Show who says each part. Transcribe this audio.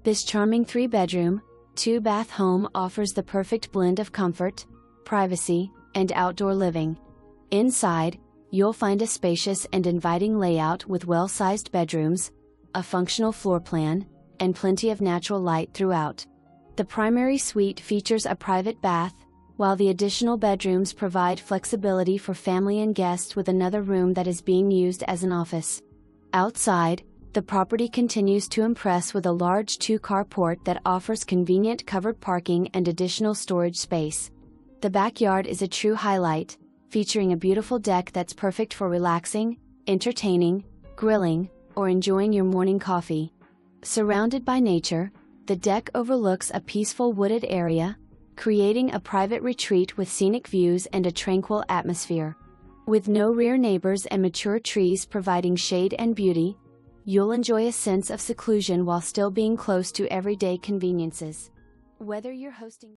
Speaker 1: This charming 3-bedroom, 2-bath home offers the perfect blend of comfort, privacy, and outdoor living. Inside, you'll find a spacious and inviting layout with well-sized bedrooms, a functional floor plan, and plenty of natural light throughout. The primary suite features a private bath, while the additional bedrooms provide flexibility for family and guests with another room that is being used as an office. Outside, the property continues to impress with a large 2-car carport that offers convenient covered parking and additional storage space. The backyard is a true highlight, featuring a beautiful deck that's perfect for relaxing, entertaining, grilling, or enjoying your morning coffee. Surrounded by nature, the deck overlooks a peaceful wooded area, creating a private retreat with scenic views and a tranquil atmosphere. With no rear neighbors and mature trees providing shade and beauty, you'll enjoy a sense of seclusion while still being close to everyday conveniences. Whether you're hosting